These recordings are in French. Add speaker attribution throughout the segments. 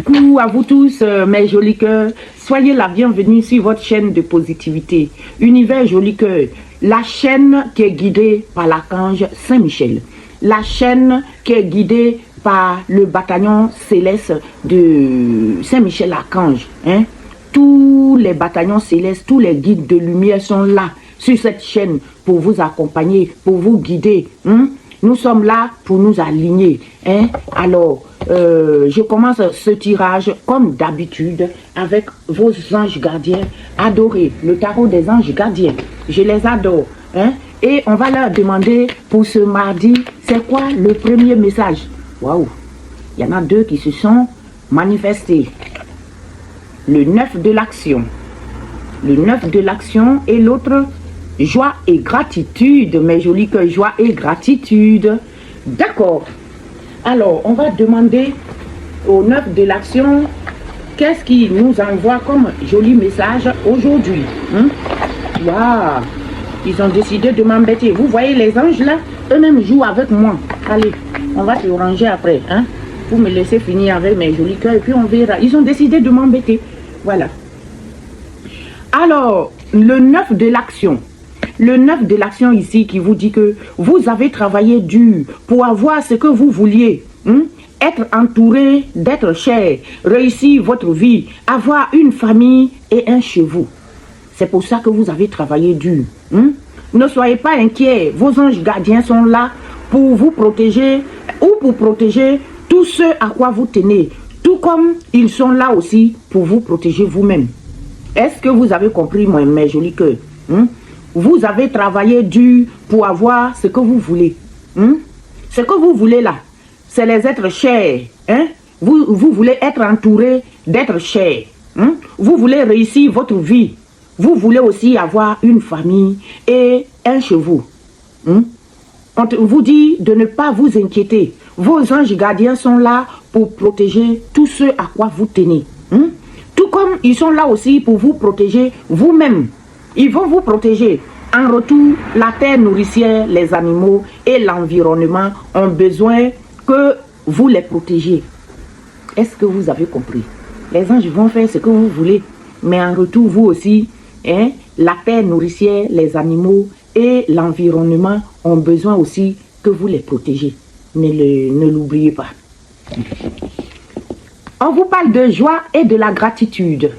Speaker 1: Coucou à vous tous, mes jolis cœurs. Soyez la bienvenue sur votre chaîne de positivité. Univers Joli Cœur, la chaîne qui est guidée par l'archange Saint-Michel. La chaîne qui est guidée par le bataillon céleste de Saint-Michel-Archange. Hein? Tous les bataillons célestes, tous les guides de lumière sont là sur cette chaîne pour vous accompagner, pour vous guider. Hein? Nous sommes là pour nous aligner. Hein? Alors, je commence ce tirage comme d'habitude avec vos anges gardiens. Adorez le tarot des anges gardiens. Je les adore. Hein? Et on va leur demander pour ce mardi, c'est quoi le premier message? Waouh! Il y en a deux qui se sont manifestés. Le 9 de l'action. Le 9 de l'action et l'autre, joie et gratitude. Mes jolis cœurs, joie et gratitude. D'accord. Alors, on va demander au 9 de l'action, qu'est-ce qui nous envoie comme joli message aujourd'hui? Waouh! Ils ont décidé de m'embêter. Vous voyez les anges là? Eux-mêmes jouent avec moi. Allez, on va se ranger après. Hein? Vous me laissez finir avec mes jolis cœurs et puis on verra. Ils ont décidé de m'embêter. Voilà. Alors, le 9 de l'action. Le 9 de l'action ici qui vous dit que vous avez travaillé dur pour avoir ce que vous vouliez. Être entouré, d'être cher, réussir votre vie, avoir une famille et un chevaux. C'est pour ça que vous avez travaillé dur. Ne soyez pas inquiets. Vos anges gardiens sont là pour vous protéger ou pour protéger tous ceux à quoi vous tenez. Tout comme ils sont là aussi pour vous protéger vous-même. Est-ce que vous avez compris, mes jolis cœurs? Vous avez travaillé dur pour avoir ce que vous voulez. Ce que vous voulez là, c'est les êtres chers. Vous voulez être entouré d'êtres chers. Vous voulez réussir votre vie. Vous voulez aussi avoir une famille et un chevaux. On vous dit de ne pas vous inquiéter. Vos anges gardiens sont là pour protéger tous ceux à quoi vous tenez. Tout comme ils sont là aussi pour vous protéger vous-même. Ils vont vous protéger. En retour, la terre nourricière, les animaux et l'environnement ont besoin que vous les protégiez. Est-ce que vous avez compris? Les anges vont faire ce que vous voulez. Mais en retour, vous aussi, la terre nourricière, les animaux et l'environnement ont besoin aussi que vous les protégez. Ne l'oubliez pas. On vous parle de joie et de la gratitude.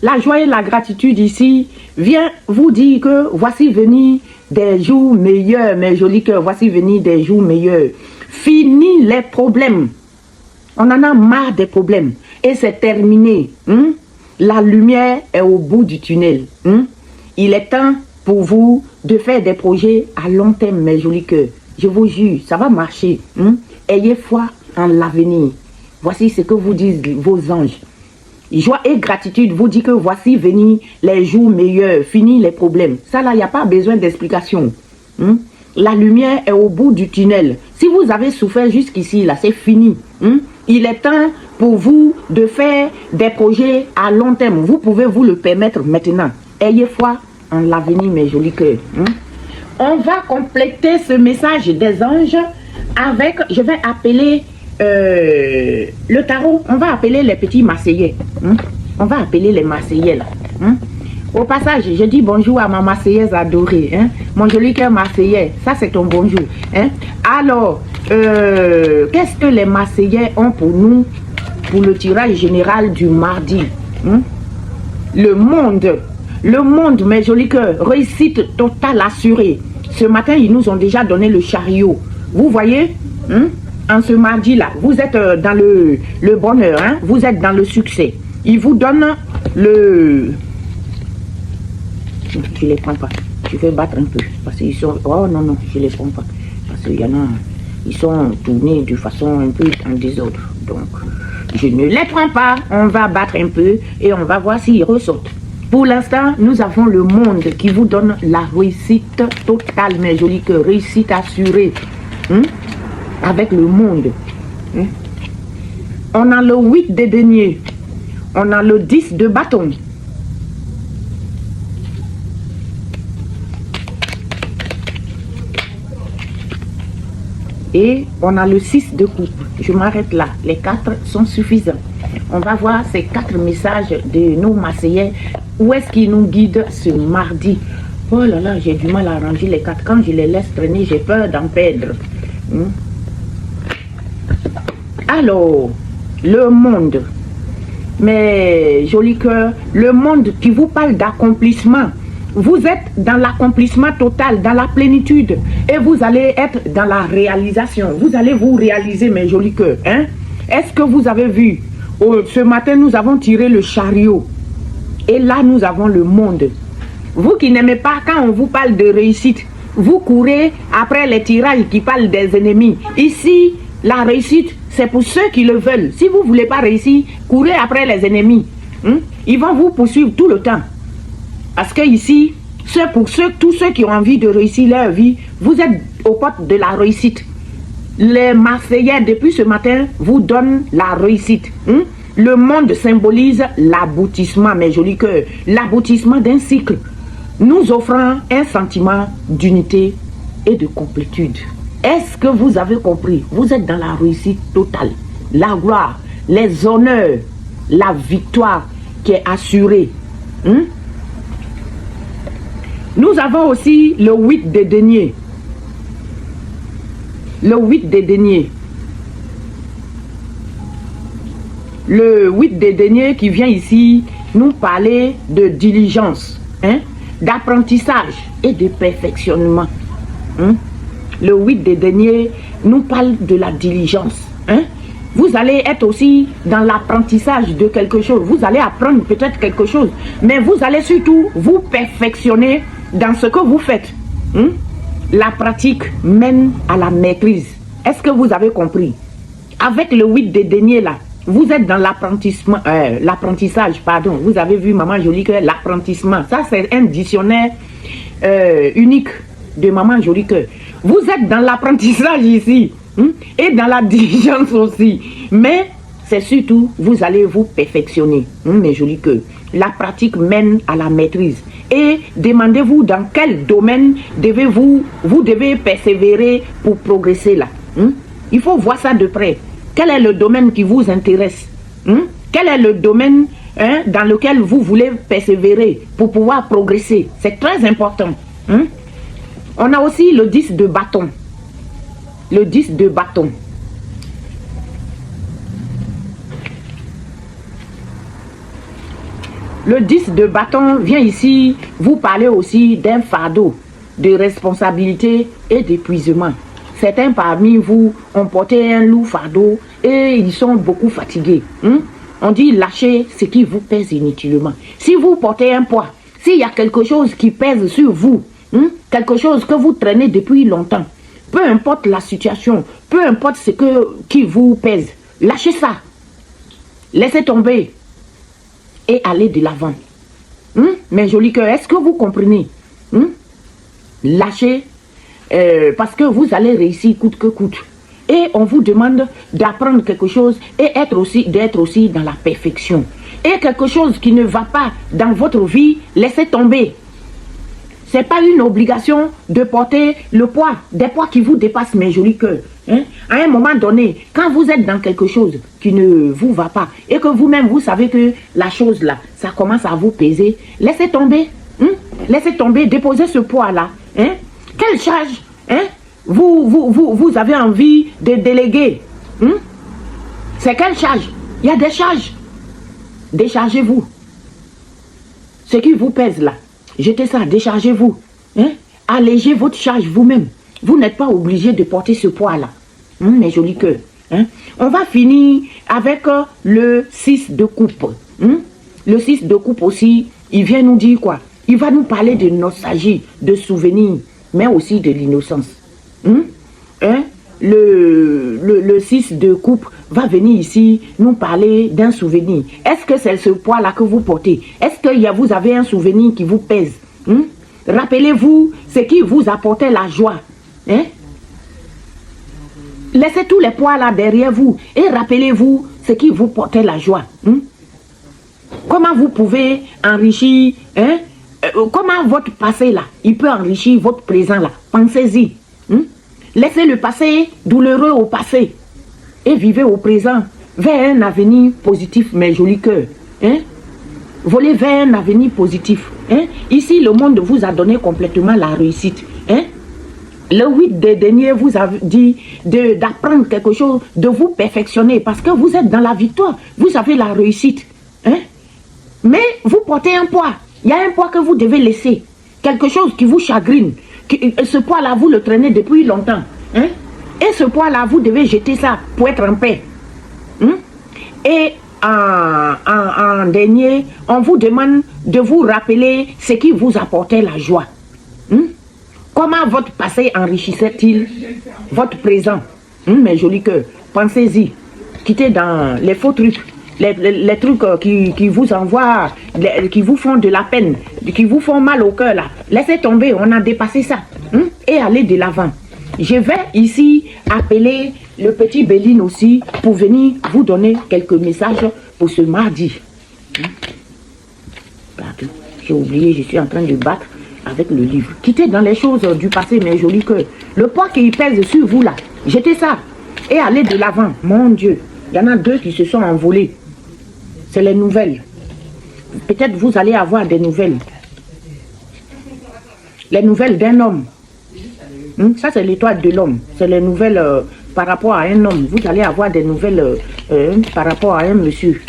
Speaker 1: La joie et la gratitude ici vient vous dire que voici venir des jours meilleurs, mes jolis cœurs. Voici venir des jours meilleurs. Fini les problèmes. On en a marre des problèmes. Et c'est terminé. La lumière est au bout du tunnel. Il est temps pour vous de faire des projets à long terme, mes jolis cœurs. Je vous jure, ça va marcher. Ayez foi en l'avenir. Voici ce que vous disent vos anges. Joie et gratitude vous dit que voici venir les jours meilleurs, fini les problèmes. Ça là, il n'y a pas besoin d'explication. La lumière est au bout du tunnel. Si vous avez souffert jusqu'ici, là, c'est fini. Il est temps pour vous de faire des projets à long terme. Vous pouvez vous le permettre maintenant. Ayez foi en l'avenir, mes jolis cœurs. On va compléter ce message des anges avec, je vais appeler le tarot, on va appeler les petits Marseillais. On va appeler les Marseillais là. Au passage, je dis bonjour à ma Marseillaise adorée. Mon joli cœur Marseillais, ça c'est ton bonjour. Alors, qu'est-ce que les Marseillais ont pour nous, pour le tirage général du mardi? Le monde, mes jolis cœurs, réussite totale assurée. Ce matin, ils nous ont déjà donné le chariot. Vous voyez, en ce mardi-là, vous êtes dans le bonheur, vous êtes dans le succès. Ils vous donnent le... Je ne les prends pas. Je vais battre un peu. Parce qu'ils sont... Oh non, je ne les prends pas. Parce qu'il y en a... Ils sont tournés de façon un peu en désordre. Donc, je ne les prends pas. On va battre un peu et on va voir s'ils ressortent. Pour l'instant, nous avons le monde qui vous donne la réussite totale, mes jolis cœurs. Réussite assurée. Avec le monde. On a le 8 de denier. On a le 10 de bâton. Et on a le 6 de coupe. Je m'arrête là. Les 4 sont suffisants. On va voir ces 4 messages de nos Marseillais. Où est-ce qu'ils nous guident ce mardi? Oh là là, j'ai du mal à ranger les 4. Quand je les laisse traîner, j'ai peur d'en perdre. Alors, le monde. Mais joli cœur, le monde qui vous parle d'accomplissement. Vous êtes dans l'accomplissement total, dans la plénitude. Et vous allez être dans la réalisation. Vous allez vous réaliser, mes jolis cœurs. Hein? Est-ce que vous avez vu? Ce matin, nous avons tiré le chariot. Et là, nous avons le monde. Vous qui n'aimez pas quand on vous parle de réussite, vous courez après les tirages qui parlent des ennemis. Ici, la réussite, c'est pour ceux qui le veulent. Si vous ne voulez pas réussir, courez après les ennemis. Ils vont vous poursuivre tout le temps. Parce que ici, c'est pour tous ceux qui ont envie de réussir leur vie, vous êtes aux portes de la réussite. Les Marseillais, depuis ce matin, vous donnent la réussite. Le monde symbolise l'aboutissement, mes jolis cœurs. L'aboutissement d'un cycle, nous offrant un sentiment d'unité et de complétude. Est-ce que vous avez compris? Vous êtes dans la réussite totale. La gloire, les honneurs, la victoire qui est assurée. Nous avons aussi le 8 des deniers. Le 8 des deniers. Le 8 des deniers qui vient ici nous parler de diligence, d'apprentissage et de perfectionnement. Le 8 des deniers nous parle de la diligence. Vous allez être aussi dans l'apprentissage de quelque chose. Vous allez apprendre peut-être quelque chose, mais vous allez surtout vous perfectionner dans ce que vous faites. La pratique mène à la maîtrise. Est-ce que vous avez compris? Avec le 8 des deniers là, vous êtes dans l'apprentissage, pardon. Vous avez vu, Maman Jolie Cœur, l'apprentissement. Ça, c'est un dictionnaire unique de Maman Jolie Cœur. Vous êtes dans l'apprentissage ici, et dans la diligence aussi. Mais c'est surtout, vous allez vous perfectionner, mes jolis cœurs. La pratique mène à la maîtrise. Et demandez-vous dans quel domaine vous devez persévérer pour progresser là. Il faut voir ça de près. Quel est le domaine qui vous intéresse? Quel est le domaine dans lequel vous voulez persévérer pour pouvoir progresser? C'est très important. On a aussi le 10 de bâton. Le 10 de bâton. Le 10 de bâton vient ici vous parler aussi d'un fardeau, de responsabilité et d'épuisement. Certains parmi vous ont porté un lourd fardeau et ils sont beaucoup fatigués. On dit lâchez ce qui vous pèse inutilement. Si vous portez un poids, s'il y a quelque chose qui pèse sur vous, quelque chose que vous traînez depuis longtemps, peu importe la situation, peu importe qui vous pèse, lâchez ça. Laissez tomber et allez de l'avant. Mes jolis cœurs, est-ce que vous comprenez? Lâchez parce que vous allez réussir coûte que coûte. Et on vous demande d'apprendre quelque chose et d'être aussi dans la perfection. Et quelque chose qui ne va pas dans votre vie, laissez tomber. Ce n'est pas une obligation de porter le poids, des poids qui vous dépassent, mes jolis cœurs. À un moment donné, quand vous êtes dans quelque chose qui ne vous va pas et que vous-même, vous savez que la chose là, ça commence à vous peser, laissez tomber. Laissez tomber, déposez ce poids-là. Quelle charge vous avez envie de déléguer? C'est quelle charge? Il y a des charges. Déchargez-vous. Ce qui vous pèse là, jetez ça, déchargez-vous. Allégez votre charge vous-même. Vous n'êtes pas obligé de porter ce poids-là. Mes jolis cœurs. On va finir avec le 6 de coupe. Le 6 de coupe aussi, il vient nous dire quoi? Il va nous parler de nostalgie, de souvenirs, mais aussi de l'innocence. Le 6 de coupe va venir ici nous parler d'un souvenir. Est-ce que c'est ce poids-là que vous portez? Est-ce que vous avez un souvenir qui vous pèse? Rappelez-vous ce qui vous apportait la joie. Laissez tous les poids là derrière vous et rappelez-vous ce qui vous portait la joie. Comment vous pouvez enrichir, comment votre passé là, il peut enrichir votre présent là. Pensez-y. Laissez le passé douloureux au passé et vivez au présent vers un avenir positif, mes jolis cœurs. Hein? Volez vers un avenir positif. Hein? Ici, le monde vous a donné complètement la réussite. Hein? Le 8 des derniers vous a dit d'apprendre quelque chose, de vous perfectionner parce que vous êtes dans la victoire. Vous avez la réussite. Hein? Mais vous portez un poids. Il y a un poids que vous devez laisser. Quelque chose qui vous chagrine. Ce poids-là, vous le traînez depuis longtemps. Hein? Et ce poids-là, vous devez jeter ça pour être en paix. Hein? Et en dernier, on vous demande de vous rappeler ce qui vous apportait la joie. Hein? Comment votre passé enrichissait-il votre présent? Hein, mes jolis cœurs, pensez-y. Quittez dans les faux trucs. Les trucs qui vous envoient, qui vous font de la peine, qui vous font mal au cœur là. Laissez tomber, on a dépassé ça. Hein? Et allez de l'avant. Je vais ici appeler le petit Béline aussi pour venir vous donner quelques messages pour ce mardi. Pardon, j'ai oublié, je suis en train de battre avec le livre. Quittez dans les choses du passé, mes jolis cœurs. Le poids qui pèse sur vous là, jetez ça et allez de l'avant. Mon Dieu, il y en a 2 qui se sont envolés. C'est les nouvelles. Peut-être vous allez avoir des nouvelles. Les nouvelles d'un homme. Ça, c'est l'étoile de l'homme. C'est les nouvelles par rapport à un homme. Vous allez avoir des nouvelles par rapport à un monsieur.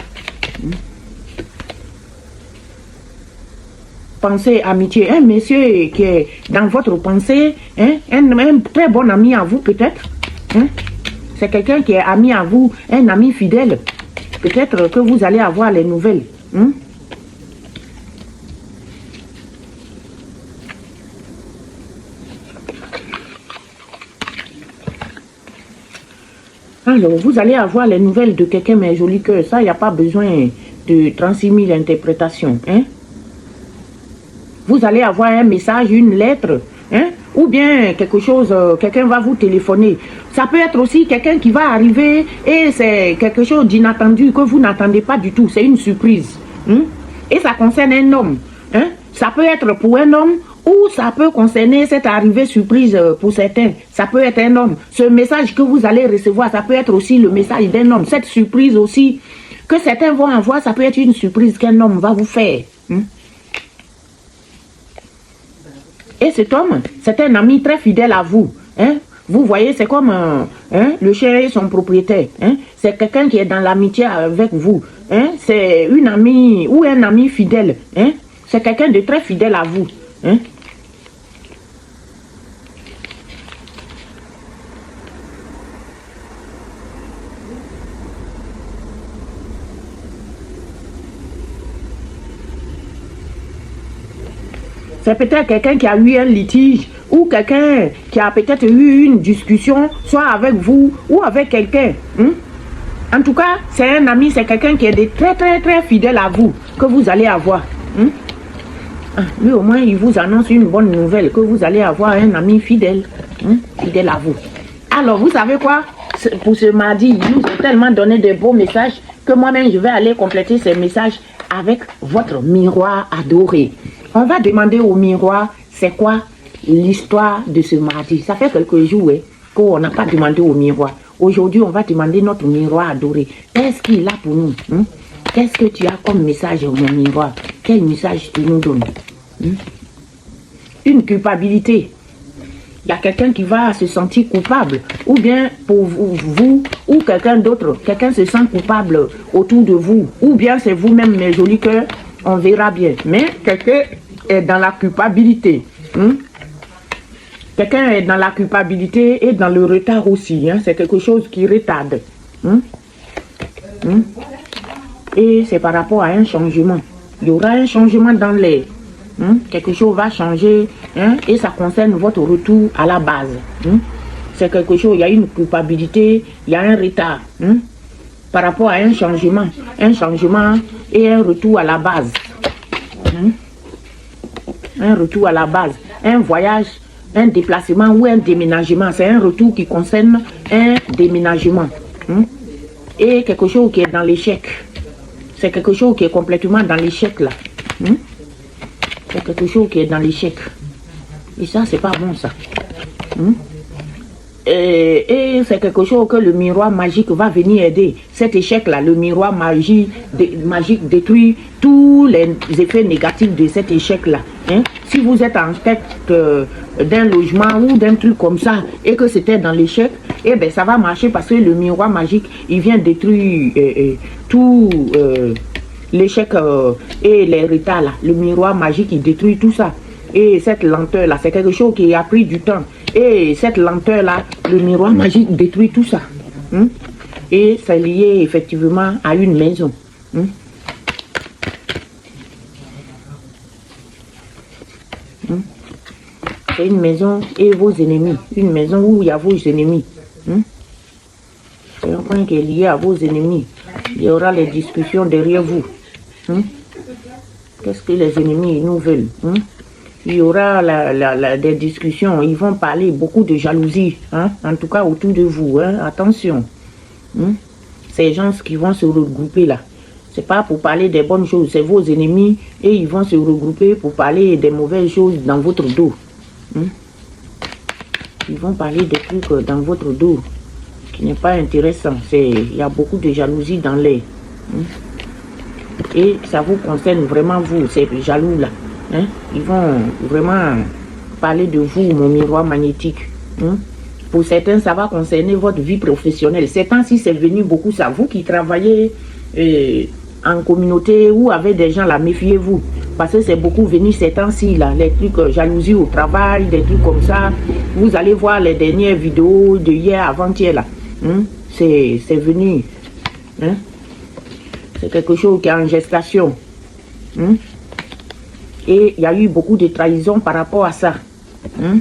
Speaker 1: Pensée, amitié. Un monsieur qui est dans votre pensée, un très bon ami à vous peut-être. C'est quelqu'un qui est ami à vous, un ami fidèle. Peut-être que vous allez avoir les nouvelles. Alors, vous allez avoir les nouvelles de quelqu'un, mes jolis cœurs. Ça, il n'y a pas besoin de 36 000 interprétations. Hein? Vous allez avoir un message, une lettre, hein? Ou bien quelque chose, quelqu'un va vous téléphoner. Ça peut être aussi quelqu'un qui va arriver et c'est quelque chose d'inattendu que vous n'attendez pas du tout. C'est une surprise. Et ça concerne un homme. Hein? Ça peut être pour un homme ou ça peut concerner cette arrivée surprise pour certains. Ça peut être un homme. Ce message que vous allez recevoir, ça peut être aussi le message d'un homme. Cette surprise aussi que certains vont avoir, ça peut être une surprise qu'un homme va vous faire. Et cet homme, c'est un ami très fidèle à vous. Hein? Vous voyez, c'est comme le chien et son propriétaire. Hein? C'est quelqu'un qui est dans l'amitié avec vous. Hein? C'est une amie ou un ami fidèle. Hein? C'est quelqu'un de très fidèle à vous. Hein? C'est peut-être quelqu'un qui a eu un litige ou quelqu'un qui a peut-être eu une discussion, soit avec vous ou avec quelqu'un. En tout cas, c'est un ami, c'est quelqu'un qui est très très très fidèle à vous que vous allez avoir. Lui au moins, il vous annonce une bonne nouvelle, que vous allez avoir un ami fidèle, fidèle à vous. Alors, vous savez quoi? Pour ce mardi, il nous a tellement donné de beaux messages que moi-même, je vais aller compléter ces messages avec votre miroir adoré. On va demander au miroir, c'est quoi l'histoire de ce mardi? Ça fait quelques jours qu'on n'a pas demandé au miroir. Aujourd'hui, on va demander notre miroir adoré. Qu'est-ce qu'il a pour nous? Qu'est-ce que tu as comme message, mon miroir? Quel message tu nous donnes? Une culpabilité. Il y a quelqu'un qui va se sentir coupable. Ou bien pour vous ou quelqu'un d'autre. Quelqu'un se sent coupable autour de vous. Ou bien c'est vous-même, mes jolis cœurs. On verra bien. Mais quelqu'un est dans la culpabilité. Quelqu'un est dans la culpabilité et dans le retard aussi. C'est quelque chose qui retarde. Et c'est par rapport à un changement. Il y aura un changement dans l'air. Quelque chose va changer. Et ça concerne votre retour à la base. C'est quelque chose, il y a une culpabilité, il y a un retard. Par rapport à un changement. Un changement et un retour à la base. Un retour à la base. Un voyage, un déplacement ou un déménagement. C'est un retour qui concerne un déménagement. Et quelque chose qui est dans l'échec. C'est quelque chose qui est complètement dans l'échec là. C'est quelque chose qui est dans l'échec. Et ça, c'est pas bon ça. et c'est quelque chose que le miroir magique va venir aider. Cet échec-là, le miroir magique détruit tous les effets négatifs de cet échec-là. Hein? Si vous êtes en quête d'un logement ou d'un truc comme ça et que c'était dans l'échec, eh bien ça va marcher parce que le miroir magique, il vient détruire tout l'échec et les retards là. Le miroir magique, il détruit tout ça. Et cette lenteur-là, c'est quelque chose qui a pris du temps. Et cette lenteur-là, le miroir magique détruit tout ça. Hein? Et c'est lié effectivement à une maison. Hein? Hein? C'est une maison et vos ennemis. Une maison où il y a vos ennemis. Hein? C'est un point qui est lié à vos ennemis. Il y aura les discussions derrière vous. Hein? Qu'est-ce que les ennemis nous veulent? Hein? Il y aura des discussions, ils vont parler beaucoup de jalousie, hein? En tout cas autour de vous, hein? Attention. Hein? Ces gens qui vont se regrouper là, c'est pas pour parler des bonnes choses, c'est vos ennemis et ils vont se regrouper pour parler des mauvaises choses dans votre dos. Hein? Ils vont parler des trucs dans votre dos qui n'est pas intéressant, il y a beaucoup de jalousie dans l'air. Hein? Et ça vous concerne vraiment vous, ces jaloux là. Hein? Ils vont vraiment parler de vous, mon miroir magnétique. Hein? Pour certains, ça va concerner votre vie professionnelle. Ces temps-ci, c'est venu beaucoup ça. Vous qui travaillez en communauté ou avec des gens là, méfiez-vous. Parce que c'est beaucoup venu ces temps-ci là, les trucs jalousie au travail, des trucs comme ça. Vous allez voir les dernières vidéos de hier, avant-hier là. Hein? C'est venu. Hein? C'est quelque chose qui est en gestation. Hein? Et il y a eu beaucoup de trahison par rapport à ça. Hein?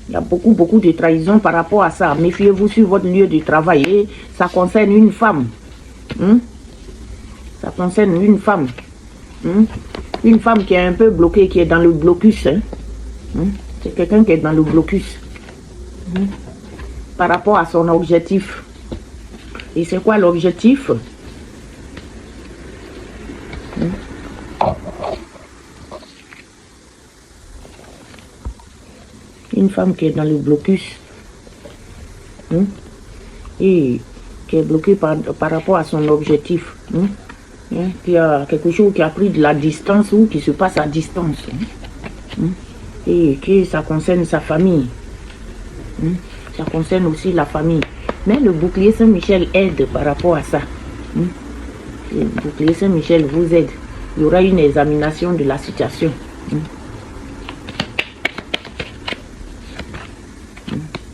Speaker 1: Il y a beaucoup de trahison par rapport à ça. Méfiez-vous sur votre lieu de travail. Et ça concerne une femme. Hein? Ça concerne une femme. Hein? Une femme qui est un peu bloquée, qui est dans le blocus. Hein? Hein? C'est quelqu'un qui est dans le blocus. Hein? Par rapport à son objectif. Et c'est quoi l'objectif? Une femme qui est dans le blocus. Hein? Et qui est bloquée par rapport à son objectif. Hein? Hein? Qui a quelque chose qui a pris de la distance ou qui se passe à distance. Hein? Et que ça concerne sa famille. Hein? Ça concerne aussi la famille. Mais le bouclier Saint-Michel aide par rapport à ça. Hein? Le bouclier Saint-Michel vous aide. Il y aura une examination de la situation. Hein?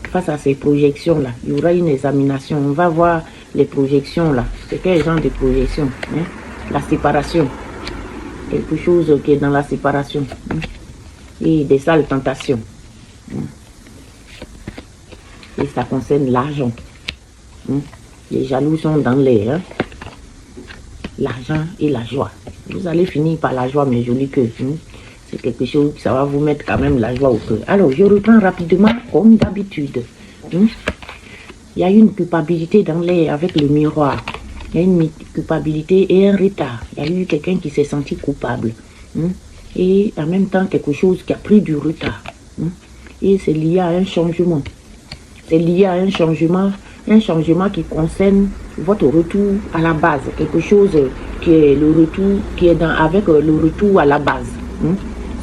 Speaker 1: Face à ces projections-là, il y aura une examination. On va voir les projections-là. C'est quel genre de projection? Hein? La séparation. Quelque chose qui est dans la séparation. Hein? Et des sales tentations. Hein? Et ça concerne l'argent. Hein? Les jaloux sont dans l'air. Hein? L'argent et la joie. Vous allez finir par la joie, mes jolis cœurs. Hein? C'est quelque chose, ça va vous mettre quand même la joie au cœur. Alors, je reprends rapidement, comme d'habitude. Hein? Il y a une culpabilité dans l'air avec le miroir. Il y a une culpabilité et un retard. Il y a eu quelqu'un qui s'est senti coupable. Hein? Et en même temps, quelque chose qui a pris du retard. Hein? Et c'est lié à un changement. C'est lié à un changement qui concerne votre retour à la base. Quelque chose qui est le retour, qui est avec le retour à la base. Hein?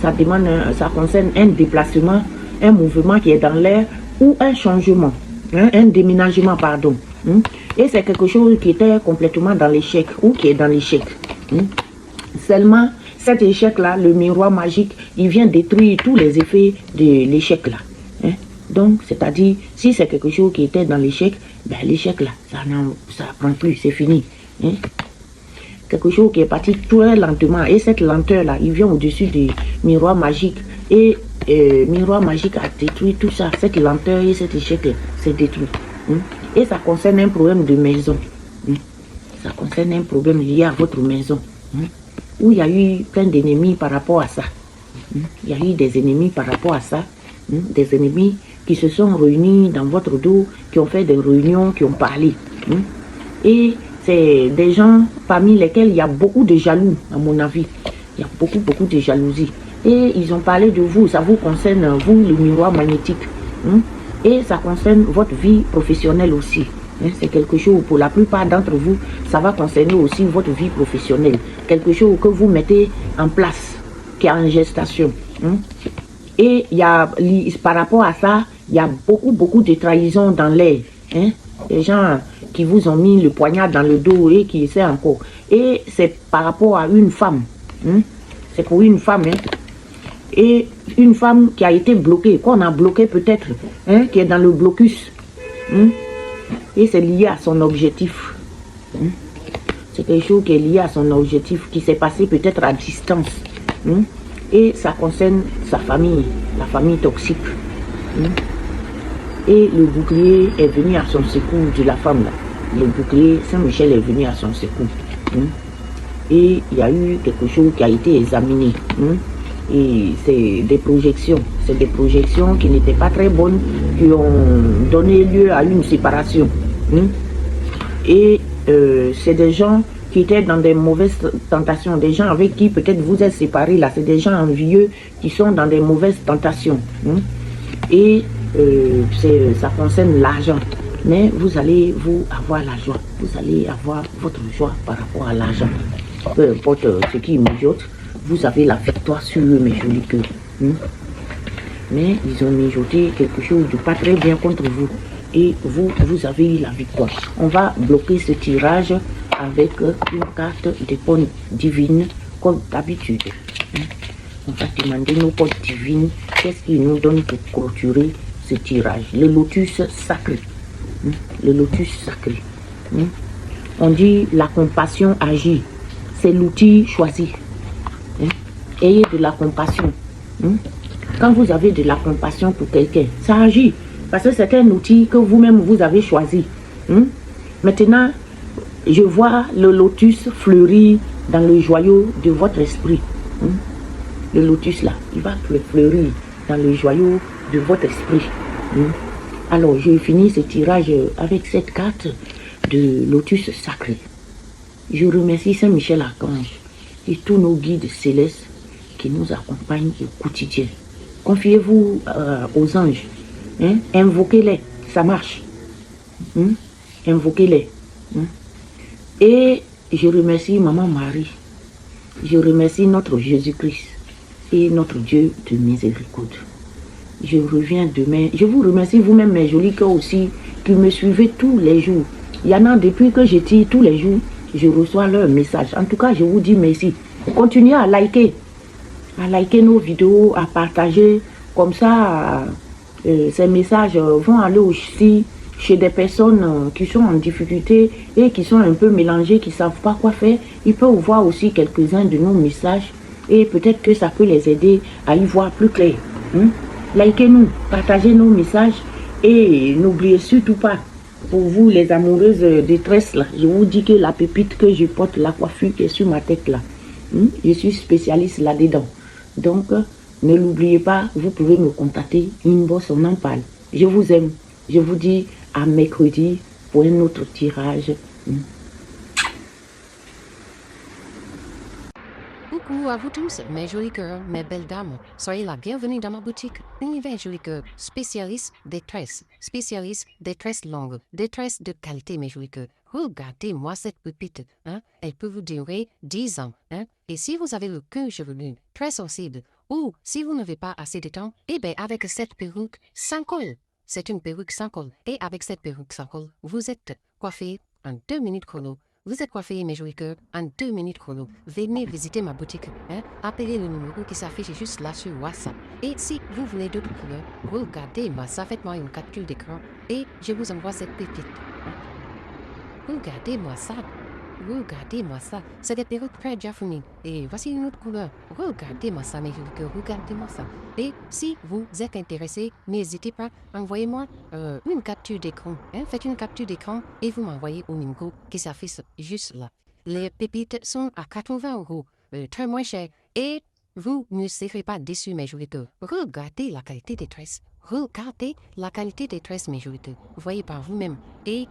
Speaker 1: Ça concerne un déplacement, un mouvement qui est dans l'air ou un changement, hein? Un déménagement, pardon. Hein? Et c'est quelque chose qui était complètement dans l'échec ou qui est dans l'échec. Hein? Seulement, cet échec-là, le miroir magique, il vient détruire tous les effets de l'échec-là. Hein? Donc, c'est-à-dire, si c'est quelque chose qui était dans l'échec, ben l'échec-là, ça ne prend plus, c'est fini. Hein? Quelque chose qui est parti très lentement. Et cette lenteur-là, il vient au-dessus du miroir magique. Et miroir magique a détruit tout ça. Cette lenteur et cet échec-là, c'est détruit. Hein? Et ça concerne un problème de maison. Hein? Ça concerne un problème lié à votre maison. Hein? Où il y a eu plein d'ennemis par rapport à ça. Hein? Il y a eu des ennemis par rapport à ça. Hein? Des ennemis qui se sont réunis dans votre dos, qui ont fait des réunions, qui ont parlé. Hein? Et c'est des gens parmi lesquels il y a beaucoup de jaloux, à mon avis. Il y a beaucoup de jalousie. Et ils ont parlé de vous, ça vous concerne, vous, le miroir magnétique. Hein? Et ça concerne votre vie professionnelle aussi. Hein, c'est quelque chose, pour la plupart d'entre vous, ça va concerner aussi votre vie professionnelle. Quelque chose que vous mettez en place, qui est en gestation. Hein. Et il y a, par rapport à ça, il y a beaucoup de trahisons dans l'air. Hein. Des gens qui vous ont mis le poignard dans le dos et qui essaient encore. Et c'est par rapport à une femme. Hein. C'est pour une femme. Hein. Et une femme qui a été bloquée, qu'on a bloqué peut-être, hein, qui est dans le blocus. Hein. Et c'est lié à son objectif. Hein. C'est quelque chose qui est lié à son objectif, qui s'est passé peut-être à distance. Hein. Et ça concerne sa famille, la famille toxique. Hein. Et le bouclier est venu à son secours de la femme là. Le bouclier, Saint-Michel est venu à son secours. Hein. Et il y a eu quelque chose qui a été examiné. Hein. Et c'est des projections. C'est des projections qui n'étaient pas très bonnes, qui ont donné lieu à une séparation. Hein. Et c'est des gens qui étaient dans des mauvaises tentations, des gens avec qui peut-être vous êtes séparés là, c'est des gens envieux qui sont dans des mauvaises tentations. Hein. Et ça concerne l'argent. Mais vous allez avoir la joie, vous allez avoir votre joie par rapport à l'argent. Peu importe ce qui mijote, vous avez la victoire sur eux, mes jolis cœurs. Hein. Mais ils ont mijoté quelque chose de pas très bien contre vous. Et vous avez eu la victoire. On va bloquer ce tirage avec une carte des potes divines, comme d'habitude. Hein. On va demander nos potes divines, qu'est-ce qu'ils nous donnent pour clôturer ce tirage. Le lotus sacré. Hein. Le lotus sacré. Hein. On dit la compassion agit. C'est l'outil choisi. Hein. Ayez de la compassion. Hein. Quand vous avez de la compassion pour quelqu'un, ça agit. Parce que c'est un outil que vous-même vous avez choisi. Hein. Maintenant, je vois le lotus fleurir dans le joyau de votre esprit. Hein. Le lotus là, il va fleurir dans le joyau de votre esprit. Hein. Alors, je finis ce tirage avec cette carte de lotus sacré. Je remercie Saint-Michel Archange et tous nos guides célestes qui nous accompagnent au quotidien. Confiez-vous aux anges. Hein? Invoquez-les, ça marche. Hein? Invoquez-les. Hein? Et je remercie Maman Marie. Je remercie notre Jésus-Christ et notre Dieu de miséricorde. Je reviens demain. Je vous remercie vous-même, mes jolis cœurs aussi, qui me suivez tous les jours. Il y en a depuis que je tire tous les jours, je reçois leur message. En tout cas, je vous dis merci. Continuez à liker nos vidéos, à partager. Comme ça, ces messages vont aller aussi chez des personnes qui sont en difficulté et qui sont un peu mélangées, qui ne savent pas quoi faire. Ils peuvent voir aussi quelques-uns de nos messages et peut-être que ça peut les aider à y voir plus clair. Hein? Likez-nous, partagez nos messages et n'oubliez surtout pas, pour vous les amoureuses détresse là, je vous dis que la pépite que je porte, la coiffure qui est sur ma tête là, je suis spécialiste là-dedans. Donc, ne l'oubliez pas, vous pouvez me contacter, inbox, on en parle. Je vous aime. Je vous dis à mercredi pour un autre tirage.
Speaker 2: Coucou à vous tous, mes jolis cœurs, mes belles dames. Soyez la bienvenue dans ma boutique Univers Joli Cœur, spécialiste des tresses longues, des tresses de qualité, mes jolis cœurs. Regardez-moi cette pépite, hein? Elle peut vous durer 10 ans, hein? Et si vous avez le cœur chevelu, très sensible, ou si vous n'avez pas assez de temps, eh bien avec cette perruque sans col. C'est une perruque sans col. Et avec cette perruque sans col, vous êtes coiffé en 2 minutes chrono. Vous êtes coiffé, mes jolis cœurs, en 2 minutes chrono. Venez visiter ma boutique. Hein? Appelez le numéro qui s'affiche juste là sur WhatsApp. Et si vous voulez d'autres couleurs, regardez-moi ça, faites-moi une capture d'écran et je vous envoie cette pépite. Regardez-moi ça. Regardez-moi ça. C'est des perruques très Jaffouni. Et voici une autre couleur. Regardez-moi ça, mes jolis cœurs. Regardez-moi ça. Et si vous êtes intéressé, n'hésitez pas, envoyez-moi une capture d'écran. Hein? Faites une capture d'écran et vous m'envoyez au numéro qui s'affiche juste là. Les pépites sont à 80 €. Très moins cher. Et vous ne serez pas déçus, mes jolis cœurs. Regardez la qualité des tresses. Regardez la qualité des tresses, mes jolis cœurs. Voyez par vous-même. Et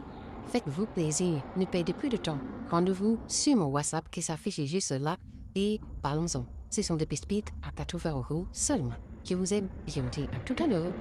Speaker 2: faites-vous plaisir, ne perdez plus de temps. Rendez-vous sur mon WhatsApp qui s'affiche juste là et parlons-en. Ce sont des pépites à 80 € seulement. Je vous aime et je vous dis à tout à l'heure.